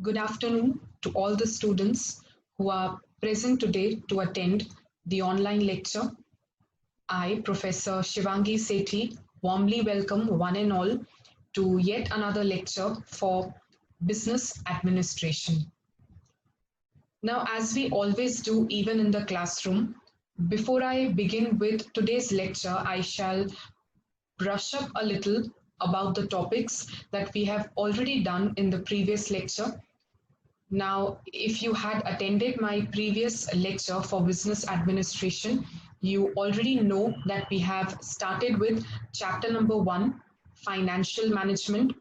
Good afternoon to all the students who are present today to attend the online lecture. I, Professor Shivangi Sethi, warmly welcome one and all to yet another lecture for business administration. Now, as we always do, even in the classroom, before I begin with today's lecture, I shall brush up a little about the topics that we have already done in the previous lecture. Now, if you had attended my previous lecture for business administration, you already know that we have started with chapter number 1, financial management.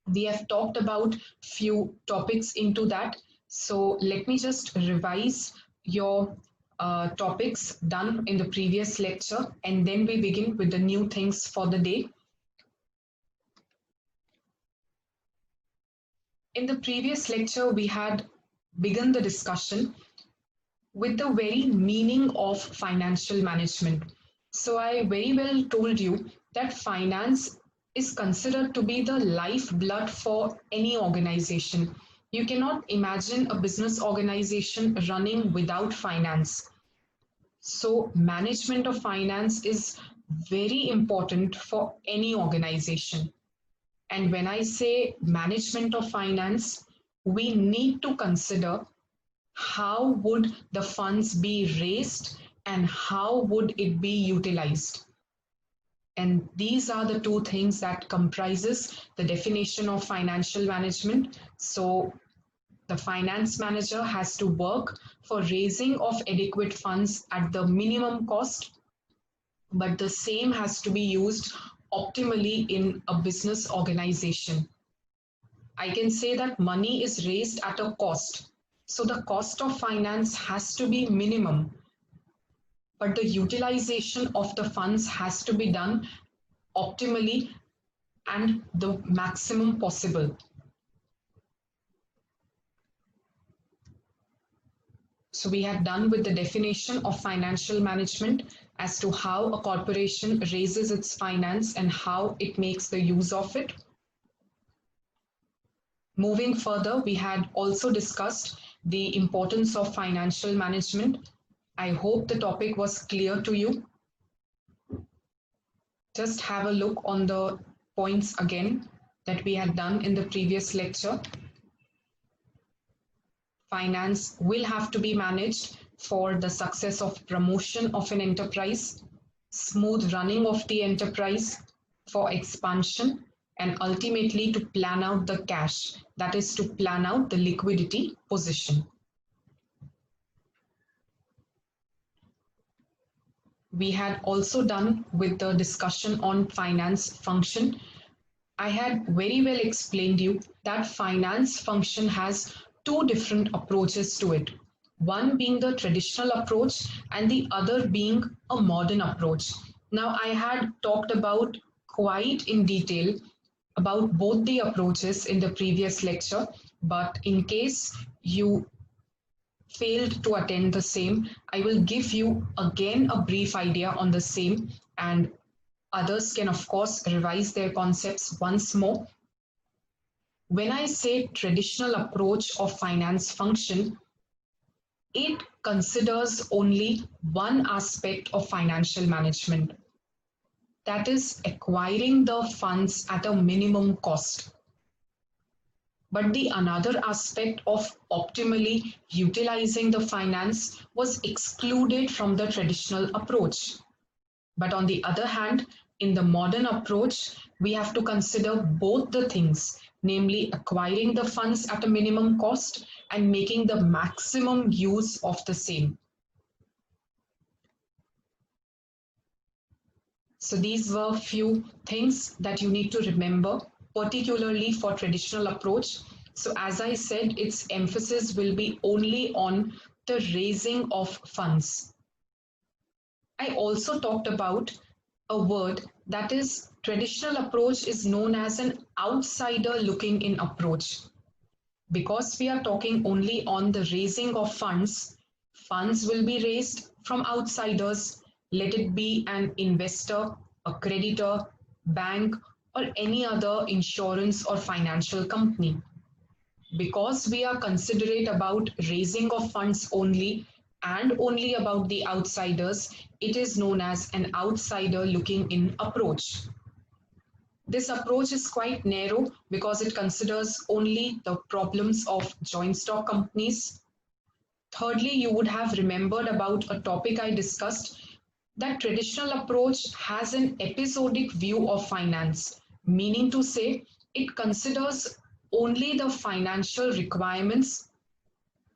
We have talked about few topics into that. So let me just revise your topics done in the previous lecture, and then we begin with the new things for the day. In the previous lecture, we had begun the discussion with the very meaning of financial management. So I very well told you that finance is considered to be the lifeblood for any organization. You cannot imagine a business organization running without finance. So management of finance is very important for any organization. And when I say management of finance, we need to consider how would the funds be raised and how would it be utilized. And these are the two things that comprises the definition of financial management. So the finance manager has to work for raising of adequate funds at the minimum cost, but the same has to be used optimally in a business organization. I can say that money is raised at a cost. So the cost of finance has to be minimum, but the utilization of the funds has to be done optimally and the maximum possible. So we have done with the definition of financial management as to how a corporation raises its finance and how it makes the use of it. Moving further, we had also discussed the importance of financial management. I hope the topic was clear to you. Just have a look on the points again that we had done in the previous lecture. Finance will have to be managed for the success of promotion of an enterprise, smooth running of the enterprise, for expansion, and ultimately to plan out the cash, that is to plan out the liquidity position. We had also done with the discussion on finance function. I had very well explained you that finance function has two different approaches to it. One being the traditional approach and the other being a modern approach. Now, I had talked about quite in detail about both the approaches in the previous lecture, but in case you failed to attend the same, I will give you again a brief idea on the same, and others can of course revise their concepts once more. When I say traditional approach of finance function, it considers only one aspect of financial management, that is acquiring the funds at a minimum cost. But the another aspect of optimally utilizing the finance was excluded from the traditional approach. But on the other hand, in the modern approach, we have to consider both the things, namely acquiring the funds at a minimum cost and making the maximum use of the same. So these were few things that you need to remember, particularly for traditional approach. So as I said, its emphasis will be only on the raising of funds. I also talked about a word that is traditional approach is known as an outsider looking in approach. Because we are talking only on the raising of funds, funds will be raised from outsiders, let it be an investor, a creditor, bank, or any other insurance or financial company. Because we are considerate about raising of funds only and only about the outsiders, it is known as an outsider looking in approach. This approach is quite narrow because it considers only the problems of joint stock companies. Thirdly, you would have remembered about a topic I discussed, that traditional approach has an episodic view of finance, meaning to say it considers only the financial requirements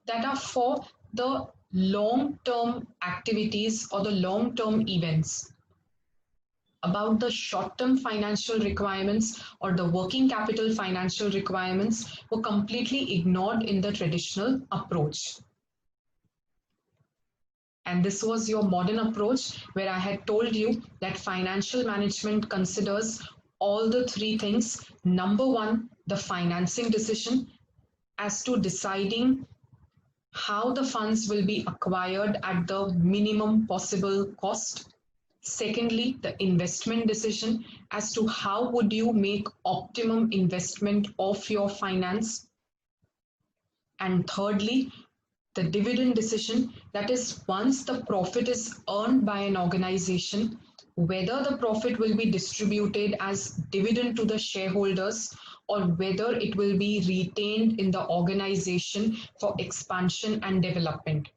that are for the long-term activities or the long-term events. About the short-term financial requirements or the working capital financial requirements were completely ignored in the traditional approach. And this was your modern approach, where I had told you that financial management considers all the three things. Number one, the financing decision as to deciding how the funds will be acquired at the minimum possible cost. Secondly, the investment decision as to how would you make optimum investment of your finance. And thirdly, the dividend decision, that is, once the profit is earned by an organization, whether the profit will be distributed as dividend to the shareholders or whether it will be retained in the organization for expansion and development.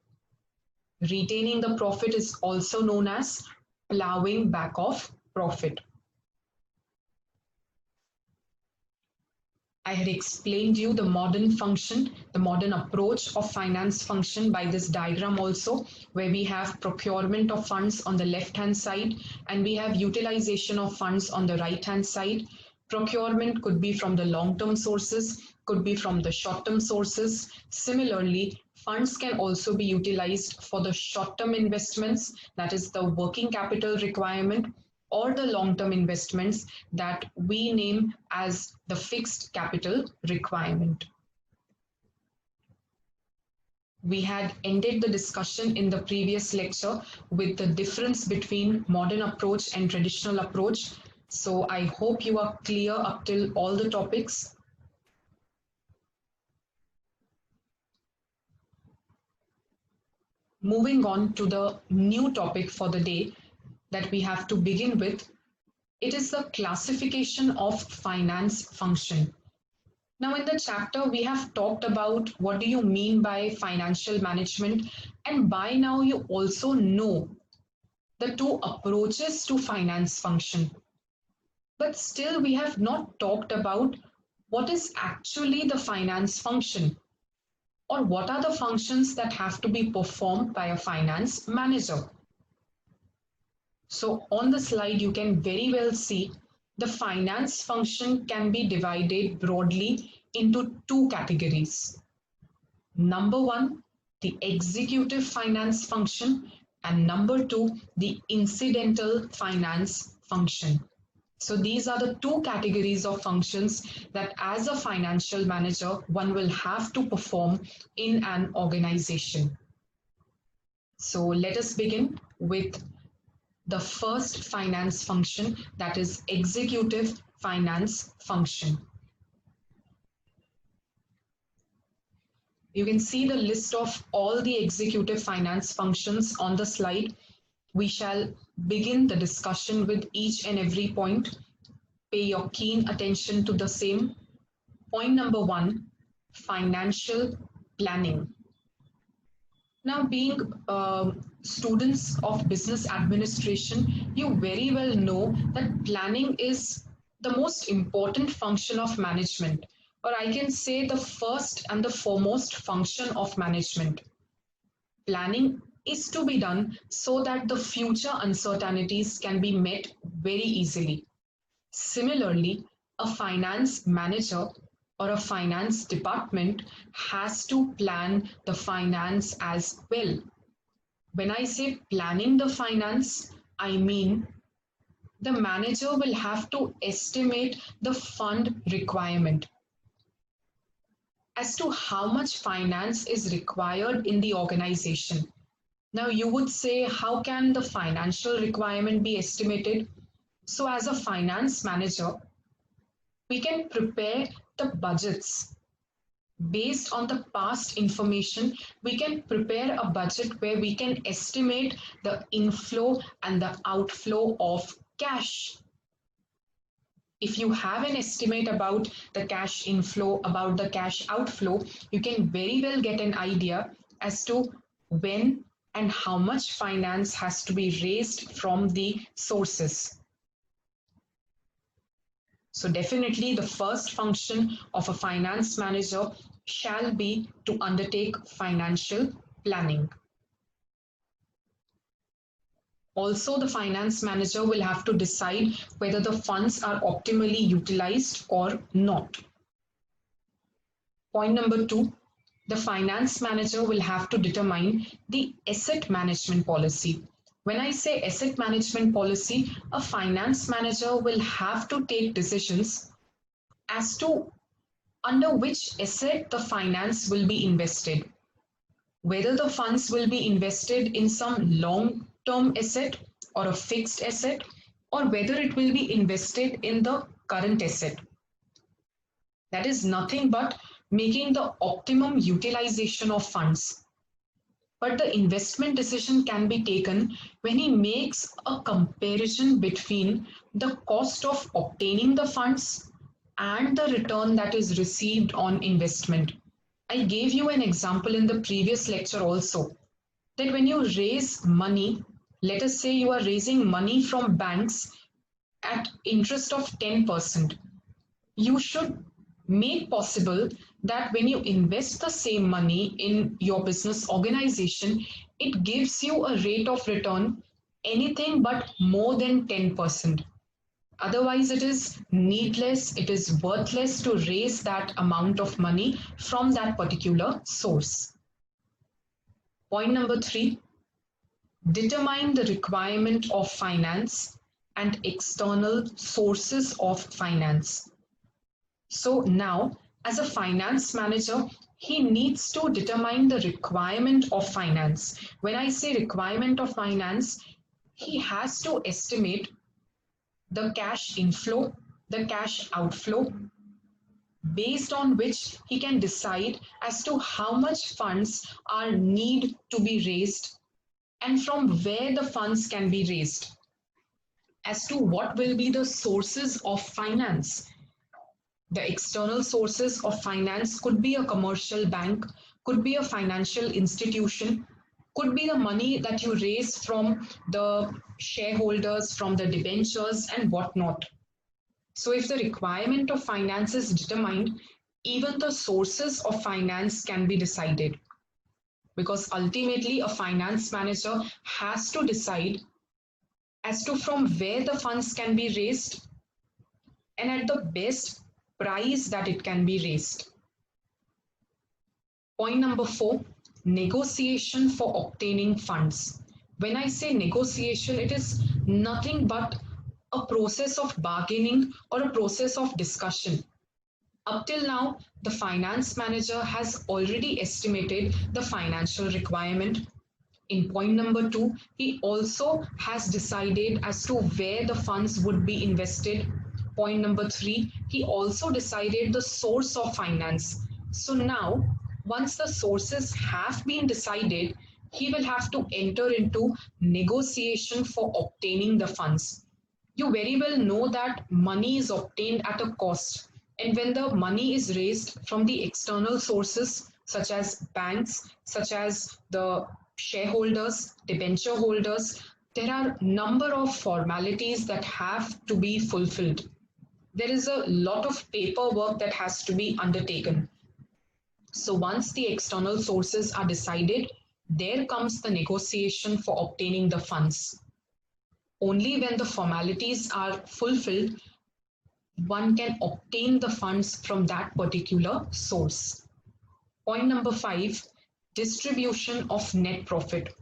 Retaining the profit is also known as plowing back of profit. I had explained you the modern function, the modern approach of finance function by this diagram also, where we have procurement of funds on the left-hand side and we have utilization of funds on the right-hand side. Procurement could be from the long-term sources, could be from the short-term sources. Similarly, funds can also be utilized for the short-term investments, that is the working capital requirement, or the long-term investments that we name as the fixed capital requirement. We had ended the discussion in the previous lecture with the difference between modern approach and traditional approach. So I hope you are clear up till all the topics. Moving on to the new topic for the day that we have to begin with, it is the classification of finance function. Now in the chapter, we have talked about what do you mean by financial management, and by now you also know the two approaches to finance function. But still we have not talked about what is actually the finance function, or what are the functions that have to be performed by a finance manager. So on the slide, you can very well see the finance function can be divided broadly into two categories. Number one, the executive finance function, and number two, the incidental finance function. So these are the two categories of functions that as a financial manager, one will have to perform in an organization. So let us begin with the first finance function, that is executive finance function. You can see the list of all the executive finance functions on the slide. We shall begin the discussion with each and every point. Pay your keen attention to the same. Point number one, financial planning. Now, being students of business administration, you very well know that planning is the most important function of management, or I can say the first and the foremost function of management. Planning is to be done so that the future uncertainties can be met very easily. Similarly, a finance manager or a finance department has to plan the finance as well. When I say planning the finance, I mean the manager will have to estimate the fund requirement as to how much finance is required in the organization. Now you would say, how can the financial requirement be estimated? So as a finance manager, we can prepare the budgets. Based on the past information, we can prepare a budget where we can estimate the inflow and the outflow of cash. If you have an estimate about the cash inflow, about the cash outflow, you can very well get an idea as to when and how much finance has to be raised from the sources. So definitely the first function of a finance manager shall be to undertake financial planning. Also, the finance manager will have to decide whether the funds are optimally utilized or not. Point number 2, the finance manager will have to determine the asset management policy. When I say asset management policy, a finance manager will have to take decisions as to under which asset the finance will be invested. Whether the funds will be invested in some long-term asset or a fixed asset, or whether it will be invested in the current asset. That is nothing but making the optimum utilization of funds. But the investment decision can be taken when he makes a comparison between the cost of obtaining the funds and the return that is received on investment. I gave you an example in the previous lecture also, that when you raise money, let us say you are raising money from banks at interest of 10%, you should make possible that when you invest the same money in your business organization, it gives you a rate of return anything but more than 10%. Otherwise, it is needless, it is worthless to raise that amount of money from that particular source. Point number 3, determine the requirement of finance and external sources of finance. So now, as a finance manager, he needs to determine the requirement of finance. When I say requirement of finance, he has to estimate the cash inflow, the cash outflow, based on which he can decide as to how much funds are need to be raised and from where the funds can be raised, as to what will be the sources of finance. The external sources of finance could be a commercial bank, could be a financial institution, could be the money that you raise from the shareholders, from the debentures and whatnot. So if the requirement of finance is determined, even the sources of finance can be decided. Because ultimately a finance manager has to decide as to from where the funds can be raised and at the best price that it can be raised. Point number 4, negotiation for obtaining funds. When I say negotiation, it is nothing but a process of bargaining or a process of discussion. Up till now, the finance manager has already estimated the financial requirement. In point number 2, he also has decided as to where the funds would be invested. Point number 3, he also decided the source of finance. So now, once the sources have been decided, he will have to enter into negotiation for obtaining the funds. You very well know that money is obtained at a cost, and when the money is raised from the external sources such as banks, such as the shareholders, debenture holders, there are a number of formalities that have to be fulfilled. There is a lot of paperwork that has to be undertaken. So once the external sources are decided, there comes the negotiation for obtaining the funds. Only when the formalities are fulfilled, one can obtain the funds from that particular source. Point number 5, distribution of net profit.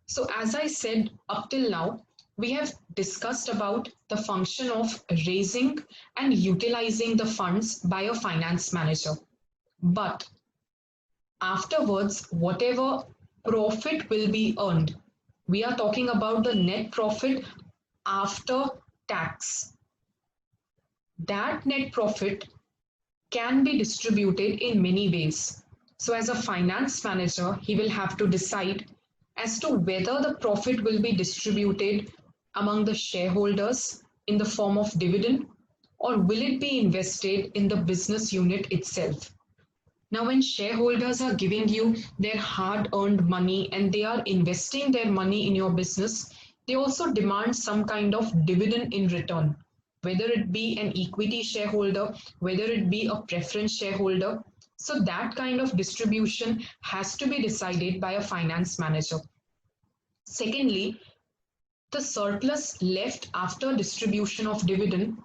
So as I said up till now, we have discussed about the function of raising and utilizing the funds by a finance manager. But afterwards, whatever profit will be earned, we are talking about the net profit after tax. That net profit can be distributed in many ways. So as a finance manager, he will have to decide as to whether the profit will be distributed among the shareholders in the form of dividend, or will it be invested in the business unit itself. Now, when shareholders are giving you their hard-earned money and they are investing their money in your business, they also demand some kind of dividend in return, whether it be an equity shareholder, whether it be a preference shareholder. So that kind of distribution has to be decided by a finance manager. Secondly, the surplus left after distribution of dividend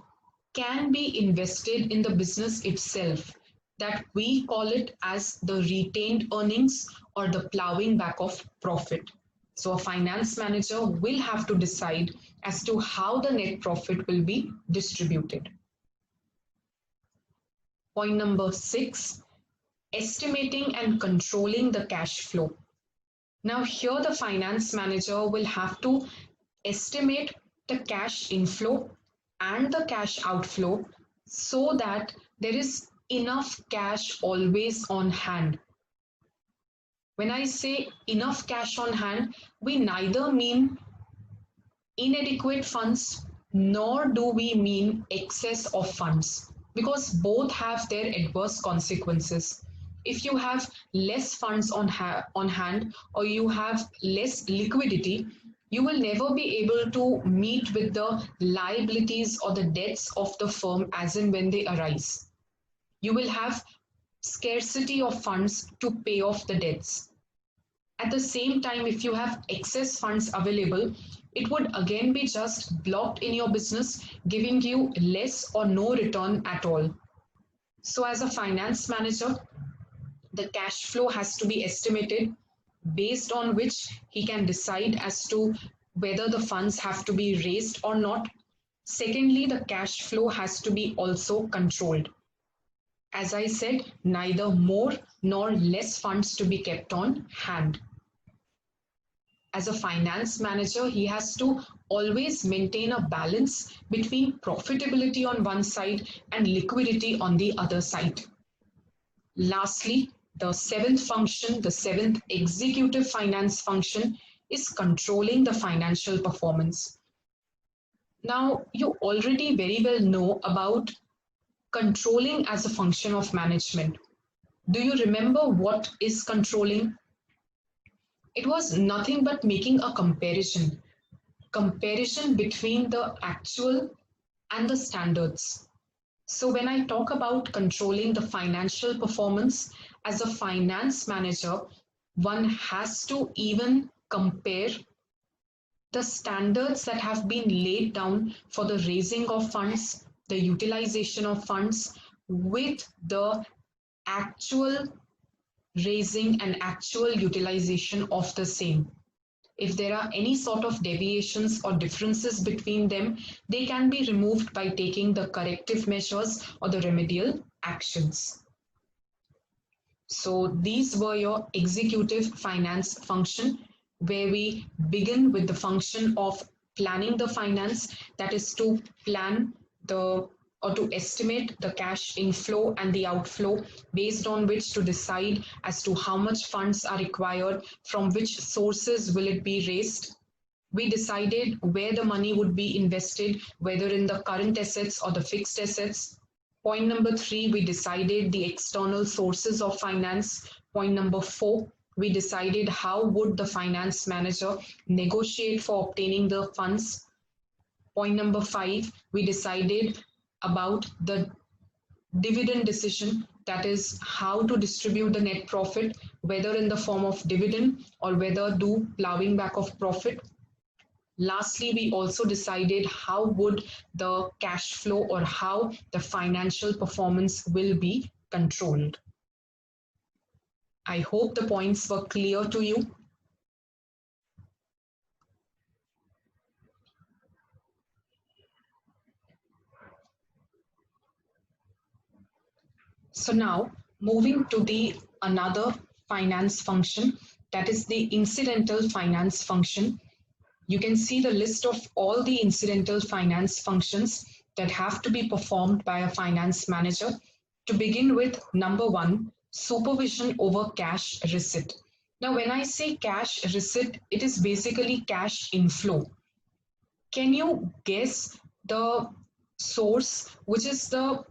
can be invested in the business itself, that we call it as the retained earnings or the plowing back of profit. So a finance manager will have to decide as to how the net profit will be distributed. Point number 6, estimating and controlling the cash flow. Now here the finance manager will have to estimate the cash inflow and the cash outflow so that there is enough cash always on hand. When I say enough cash on hand, we neither mean inadequate funds nor do we mean excess of funds, because both have their adverse consequences. If you have less funds on hand or you have less liquidity, you will never be able to meet with the liabilities or the debts of the firm as and when they arise. You will have scarcity of funds to pay off the debts. At the same time, if you have excess funds available, it would again be just blocked in your business, giving you less or no return at all. So as a finance manager, the cash flow has to be estimated, based on which he can decide as to whether the funds have to be raised or not. Secondly, the cash flow has to be also controlled. As I said, neither more nor less funds to be kept on hand. As a finance manager, he has to always maintain a balance between profitability on one side and liquidity on the other side. Lastly, the seventh function, the seventh executive finance function, is controlling the financial performance. Now, you already very well know about controlling as a function of management. Do you remember what is controlling? It was nothing but making a comparison between the actual and the standards. So when I talk about controlling the financial performance, as a finance manager, one has to even compare the standards that have been laid down for the raising of funds, the utilization of funds, with the actual raising and actual utilization of the same. If there are any sort of deviations or differences between them, they can be removed by taking the corrective measures or the remedial actions. So these were your executive finance function, where we begin with the function of planning the finance, that is to plan the or to estimate the cash inflow and the outflow, based on which to decide as to how much funds are required, from which sources will it be raised. We decided where the money would be invested, whether in the current assets or the fixed assets. Point number 3, we decided the external sources of finance. Point number 4, we decided how would the finance manager negotiate for obtaining the funds. Point number 5, we decided about the dividend decision, that is how to distribute the net profit, whether in the form of dividend or whether do plowing back of profit. Lastly, we also decided how would the cash flow or how the financial performance will be controlled. I hope the points were clear to you. So now moving to the another finance function, that is the incidental finance function. You can see the list of all the incidental finance functions that have to be performed by a finance manager. To begin with, number one, supervision over cash receipt. Now, when I say cash receipt, it is basically cash inflow. Can you guess the source, which is the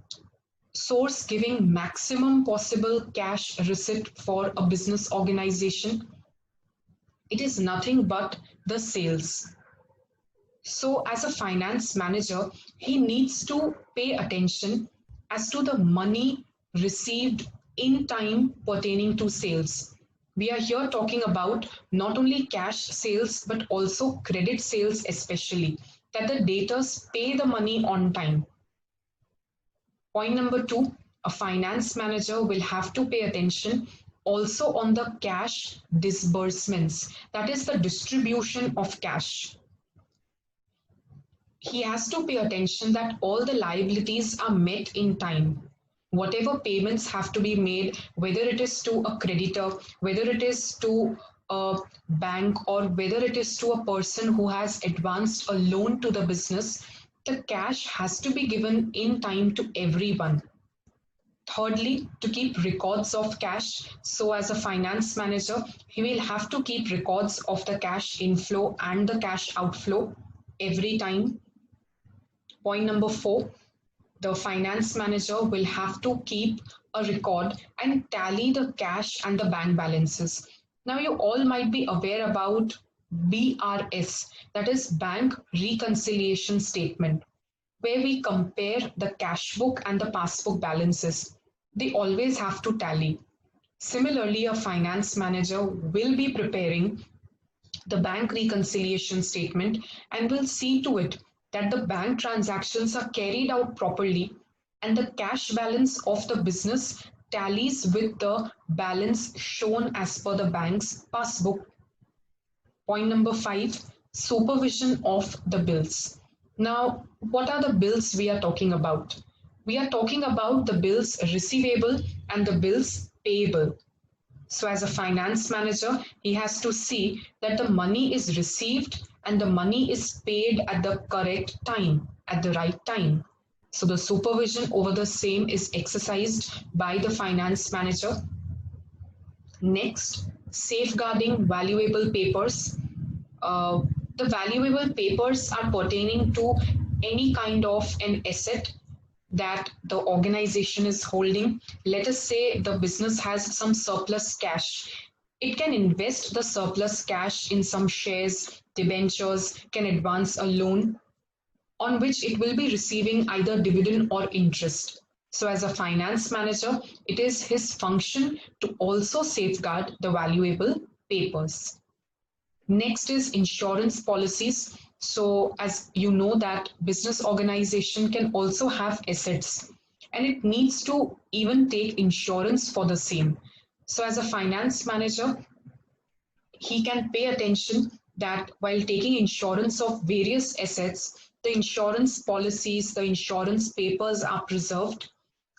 source giving maximum possible cash receipt for a business organization? It is nothing but the sales. So, as a finance manager, he needs to pay attention as to the money received in time pertaining to sales. We are here talking about not only cash sales but also credit sales, especially that the debtors pay the money on time. Point number two, a finance manager will have to pay attention also on the cash disbursements, that is the distribution of cash. He has to pay attention that all the liabilities are met in time. Whatever payments have to be made, whether it is to a creditor, whether it is to a bank, or whether it is to a person who has advanced a loan to the business, the cash has to be given in time to everyone. Thirdly, to keep records of cash. So as a finance manager, he will have to keep records of the cash inflow and the cash outflow every time. Point number four, the finance manager will have to keep a record and tally the cash and the bank balances. Now, you all might be aware about BRS, that is Bank Reconciliation Statement, where we compare the cash book and the passbook balances. They always have to tally. Similarly, a finance manager will be preparing the bank reconciliation statement and will see to it that the bank transactions are carried out properly and the cash balance of the business tallies with the balance shown as per the bank's passbook. Point number five, supervision of the bills. Now, what are the bills we are talking about? We are talking about the bills receivable and the bills payable. So as a finance manager, he has to see that the money is received and the money is paid at the correct time, at the right time. So the supervision over the same is exercised by the finance manager. Next, safeguarding valuable papers. The valuable papers are pertaining to any kind of an asset that the organization is holding. Let us say the business has some surplus cash. It can invest the surplus cash in some shares, debentures, can advance a loan on which it will be receiving either dividend or interest. So as a finance manager, it is his function to also safeguard the valuable papers. Next is insurance policies. So as you know that business organization can also have assets and it needs to even take insurance for the same. So as a finance manager, he can pay attention that while taking insurance of various assets, the insurance policies, the insurance papers are preserved,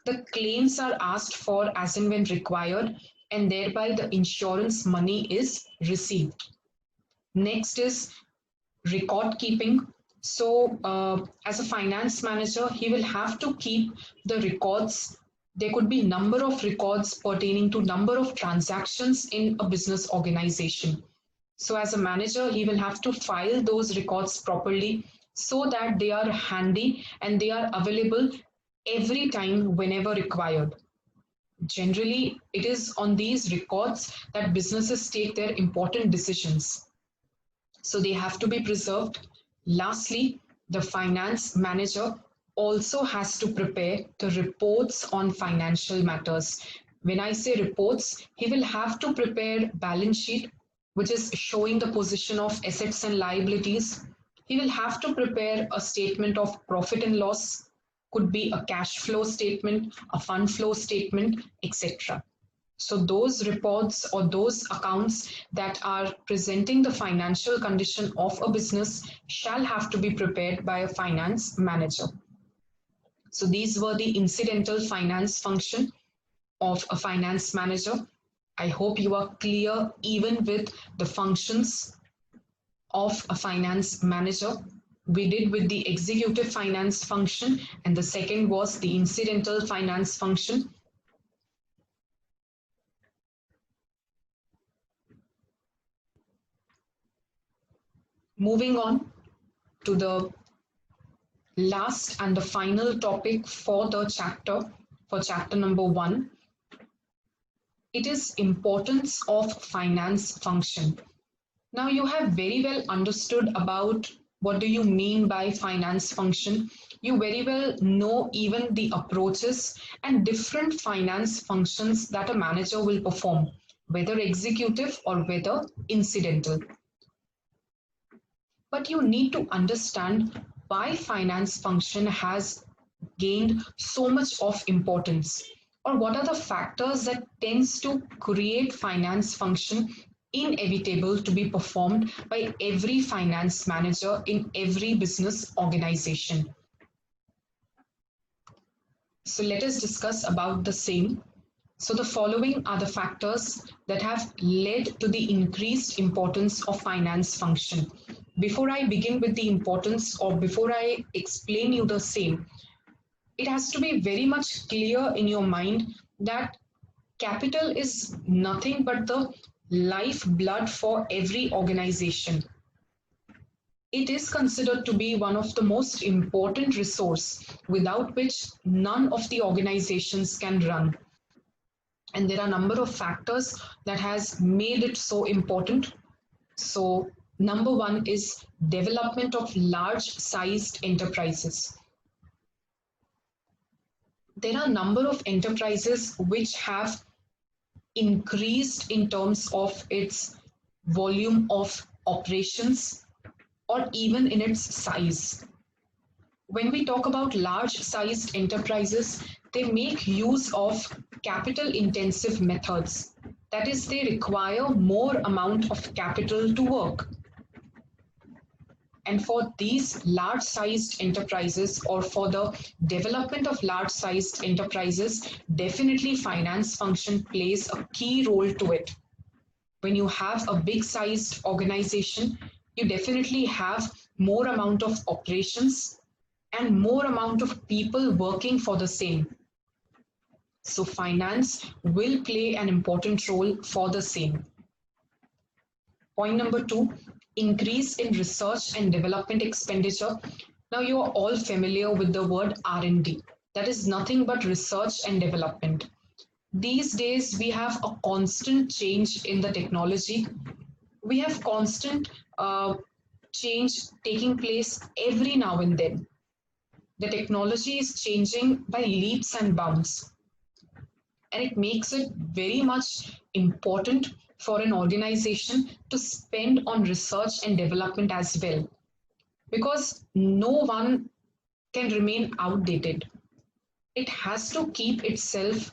the claims are asked for as and when required, and thereby the insurance money is received. Next is record keeping. So as a finance manager, he will have to keep the records. There could be number of records pertaining to number of transactions in a business organization. So as a manager, he will have to file those records properly so that they are handy and they are available every time whenever required. Generally, it is on these records that businesses take their important decisions. So they have to be preserved. Lastly, the finance manager also has to prepare the reports on financial matters. When I say reports, he will have to prepare balance sheet, which is showing the position of assets and liabilities. He will have to prepare a statement of profit and loss, could be a cash flow statement, a fund flow statement, etc. So those reports or those accounts that are presenting the financial condition of a business shall have to be prepared by a finance manager. So these were the incidental finance function of a finance manager. I hope you are clear even with the functions of a finance manager. we did with the executive finance function, and the second was the incidental finance function. Moving on to the last and the final topic for the chapter, for chapter number 1, it is importance of finance function. Now you have very well understood about what do you mean by finance function. You very well know even the approaches and different finance functions that a manager will perform, whether executive or whether incidental. But you need to understand why finance function has gained so much of importance, or what are the factors that tends to create finance function inevitable to be performed by every finance manager in every business organization. So let us discuss about the same. So the following are the factors that have led to the increased importance of finance function. Before I begin with the importance, or before I explain you the same, it has to be very much clear in your mind that capital is nothing but the lifeblood for every organization. It is considered to be one of the most important resource without which none of the organizations can run. And there are a number of factors that has made it so important. So number 1 is development of large sized enterprises. There are a number of enterprises which have increased in terms of its volume of operations or even in its size. When we talk about large sized enterprises, they make use of capital intensive methods. That is, they require more amount of capital to work. And for these large sized enterprises, or for the development of large sized enterprises, definitely finance function plays a key role to it. When you have a big sized organization, you definitely have more amount of operations and more amount of people working for the same. So finance will play an important role for the same. Point number 2, increase in research and development expenditure. Now you are all familiar with the word R&D. That is nothing but research and development. These days we have a constant change in the technology. We have constant change taking place every now and then. The technology is changing by leaps and bounds. And it makes it very much important for an organization to spend on research and development as well, because no one can remain outdated. It has to keep itself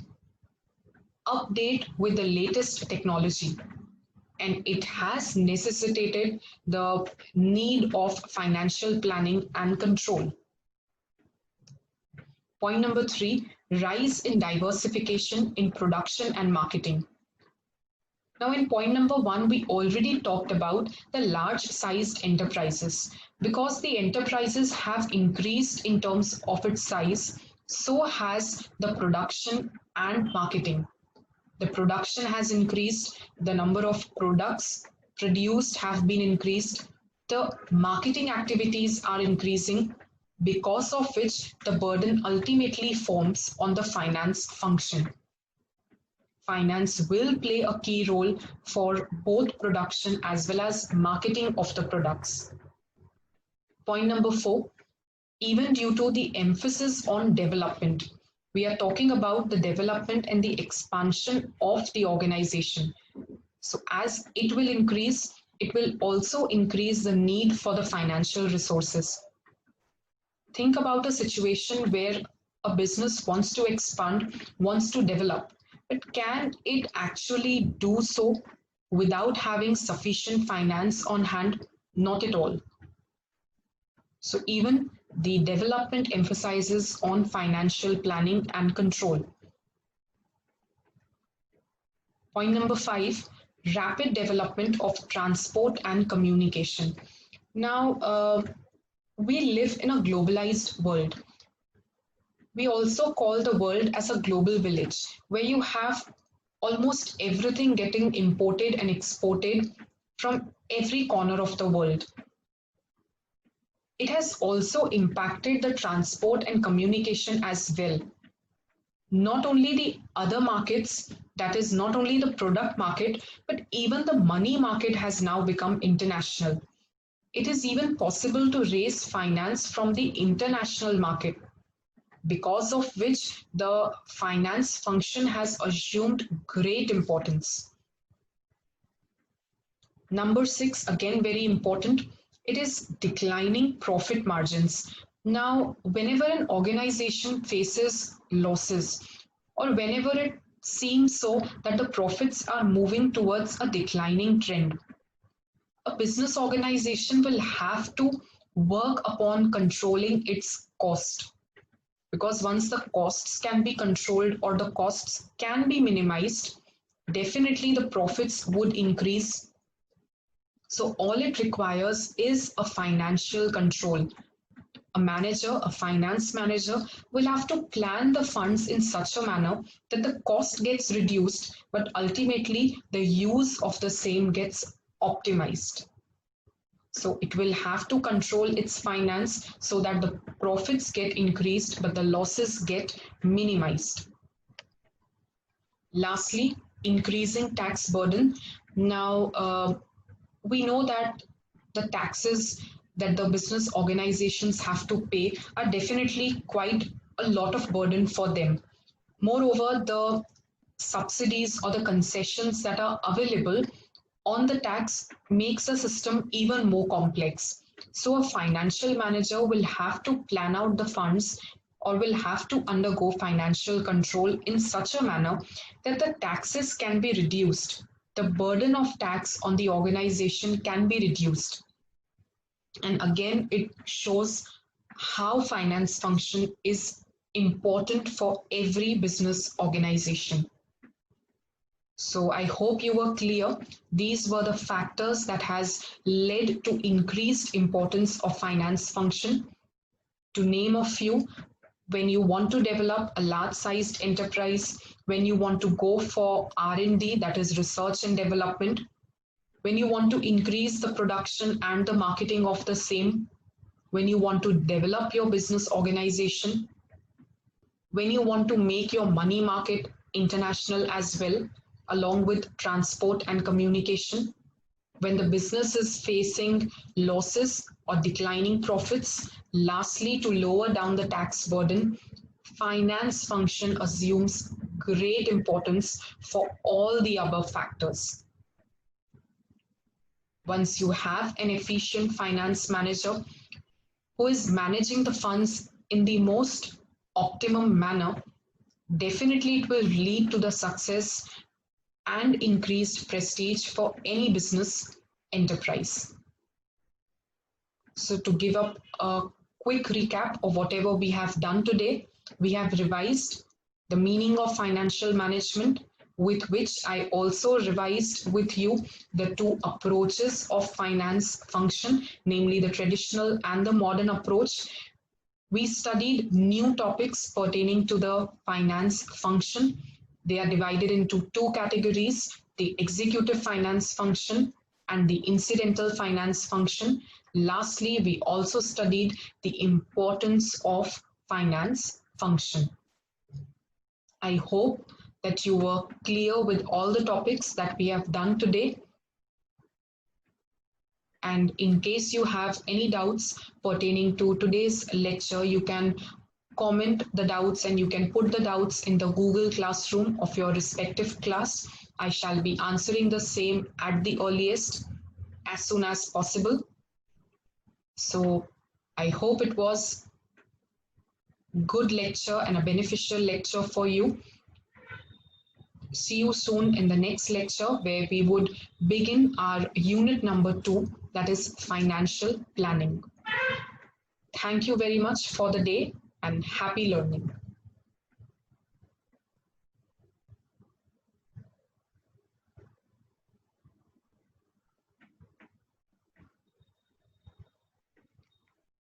update with the latest technology, and it has necessitated the need of financial planning and control. Point number 3, rise in diversification in production and marketing. Now in point number 1, we already talked about the large sized enterprises. Because the enterprises have increased in terms of its size, so has the production and marketing. The production has increased, the number of products produced have been increased, the marketing activities are increasing, because of which the burden ultimately forms on the finance function. Finance will play a key role for both production as well as marketing of the products. Point number 4, even due to the emphasis on development, we are talking about the development and the expansion of the organization. So as it will increase, it will also increase the need for the financial resources. Think about a situation where a business wants to expand, wants to develop, but can it actually do so without having sufficient finance on hand? Not at all. So even the development emphasizes on financial planning and control. Point number 5, rapid development of transport and communication. Now, we live in a globalized world. We also call the world as a global village, where you have almost everything getting imported and exported from every corner of the world. It has also impacted the transport and communication as well. Not only the other markets, that is not only the product market, but even the money market has now become international. It is even possible to raise finance from the international market, because of which the finance function has assumed great importance. Number 6, again very important, it is declining profit margins. Now, whenever an organization faces losses, or whenever it seems so that the profits are moving towards a declining trend, a business organization will have to work upon controlling its cost. Because once the costs can be controlled or the costs can be minimized, definitely the profits would increase. So all it requires is a financial control. A manager, a finance manager, will have to plan the funds in such a manner that the cost gets reduced, but ultimately the use of the same gets optimized. So it will have to control its finance so that the profits get increased, but the losses get minimized. Lastly, increasing tax burden. Now, we know that the taxes that the business organizations have to pay are definitely quite a lot of burden for them. Moreover, the subsidies or the concessions that are available on the tax makes the system even more complex. So a financial manager will have to plan out the funds or will have to undergo financial control in such a manner that the taxes can be reduced. The burden of tax on the organization can be reduced. And again, it shows how finance function is important for every business organization. So I hope you were clear. These were the factors that has led to increased importance of finance function. To name a few, when you want to develop a large-sized enterprise, when you want to go for R&D, that is research and development, when you want to increase the production and the marketing of the same, when you want to develop your business organization, when you want to make your money market international as well, along with transport and communication, when the business is facing losses or declining profits, lastly, to lower down the tax burden, finance function assumes great importance for all the above factors. Once you have an efficient finance manager who is managing the funds in the most optimum manner, definitely it will lead to the success and increased prestige for any business enterprise. So to give up a quick recap of whatever we have done today, we have revised the meaning of financial management, with which I also revised with you the two approaches of finance function, namely the traditional and the modern approach. We studied new topics pertaining to the finance function. They are divided into two categories, the executive finance function and the incidental finance function. Lastly, we also studied the importance of finance function. I hope that you were clear with all the topics that we have done today. And in case you have any doubts pertaining to today's lecture, you can comment the doubts and you can put the doubts in the Google Classroom of your respective class. I shall be answering the same at the earliest as soon as possible. So I hope it was a good lecture and a beneficial lecture for you. See you soon in the next lecture, where we would begin our unit number 2, that is financial planning. Thank you very much for the day and happy learning.